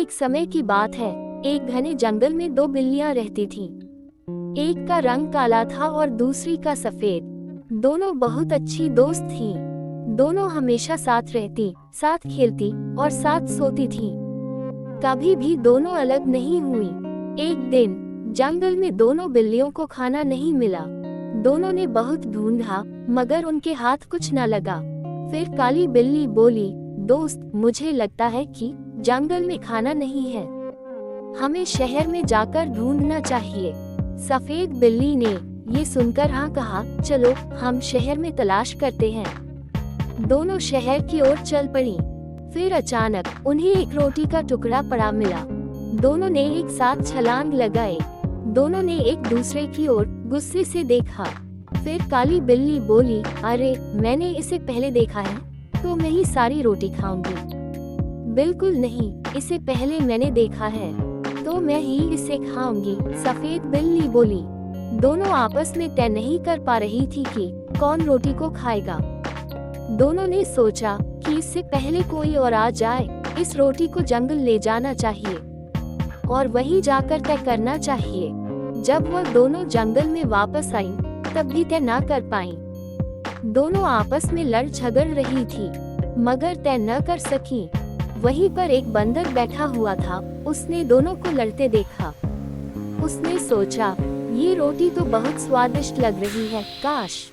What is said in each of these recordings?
एक समय की बात है। एक घने जंगल में दो बिल्लियां रहती थीं। एक का रंग काला था और दूसरी का सफेद। दोनों बहुत अच्छी दोस्त थीं। दोनों हमेशा साथ रहती, साथ खेलती और साथ सोती थीं। कभी भी दोनों अलग नहीं हुई। एक दिन जंगल में दोनों बिल्लियों को खाना नहीं मिला। दोनों ने बहुत ढूंढा मगर उनके हाथ कुछ न लगा। फिर काली बिल्ली बोली, दोस्त, मुझे लगता है कि जंगल में खाना नहीं है। हमें शहर में जाकर ढूंढना चाहिए। सफेद बिल्ली ने ये सुनकर हाँ कहा, चलो हम शहर में तलाश करते हैं। दोनों शहर की ओर चल पड़ी। फिर अचानक उन्हें एक रोटी का टुकड़ा पड़ा मिला। दोनों ने एक साथ छलांग लगाए। दोनों ने एक दूसरे की ओर गुस्से से देखा। फिर काली बिल्ली बोली, अरे मैंने इसे पहले देखा है, तो मैं ही सारी रोटी खाऊंगी। बिल्कुल नहीं, इसे पहले मैंने देखा है, तो मैं ही इसे खाऊंगी, सफेद बिल्ली बोली। दोनों आपस में तय नहीं कर पा रही थी कि कौन रोटी को खाएगा। दोनों ने सोचा कि इससे पहले कोई और आ जाए, इस रोटी को जंगल ले जाना चाहिए और वहीं जाकर तय करना चाहिए। जब वह दोनों जंगल में वापस आई तब भी तय न कर पाई। दोनों आपस में लड़ झगड़ रही थी मगर तय न कर सकी। वहीं पर एक बंदर बैठा हुआ था। उसने दोनों को लड़ते देखा। उसने सोचा, ये रोटी तो बहुत स्वादिष्ट लग रही है, काश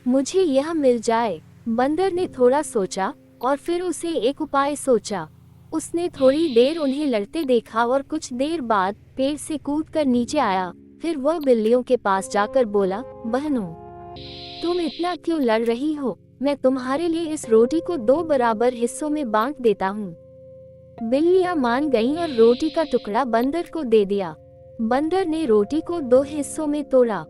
मुझे यह मिल जाए। बंदर ने थोड़ा सोचा और फिर उसे एक उपाय सोचा। उसने थोड़ी देर उन्हें लड़ते देखा और कुछ देर बाद पेड़ से कूदकर नीचे आया। फिर वह बिल्लियों के पास जाकर बोला, बहनों, तुम इतना क्यों लड़ रही हो? मैं तुम्हारे लिए इस रोटी को 2 बराबर हिस्सों में बांट देता हूँ। बिल्लियां मान गईं और रोटी का टुकड़ा बंदर को दे दिया। बंदर ने रोटी को 2 हिस्सों में तोड़ा।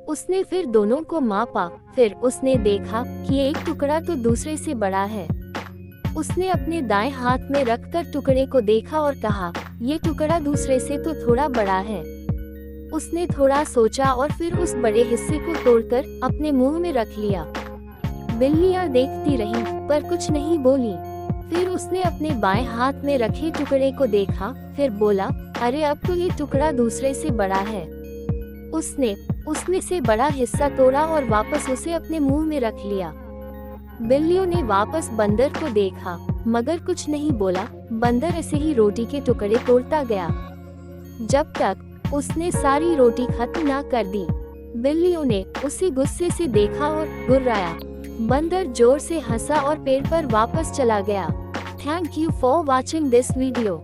उसने फिर दोनों को मापा। फिर उसने देखा कि एक टुकड़ा तो दूसरे से बड़ा है। उसने अपने दाएं हाथ में रखकर टुकड़े को देखा और कहा, ये टुकड़ा दूसरे से तो थोड़ा बड़ा है। उसने थोड़ा सोचा और फिर उस बड़े हिस्से को तोड़कर अपने मुंह में रख लिया। बिल्लियां देखती रहीं पर कुछ नहीं बोली। फिर उसने अपने बाएं हाथ में रखे टुकड़े को देखा। फिर बोला, अरे अब तो ये टुकड़ा दूसरे से बड़ा है। उसने उसमें से बड़ा हिस्सा तोड़ा और वापस उसे अपने मुंह में रख लिया। बिल्लियों ने वापस बंदर को देखा मगर कुछ नहीं बोला। बंदर ऐसे ही रोटी के टुकड़े तोड़ता गया जब तक उसने सारी रोटी खत्म ना कर दी। बिल्लियों ने उसे गुस्से से देखा और गुर्राया। बंदर जोर से हंसा और पेड़ पर वापस चला गया। Thank you for watching this video.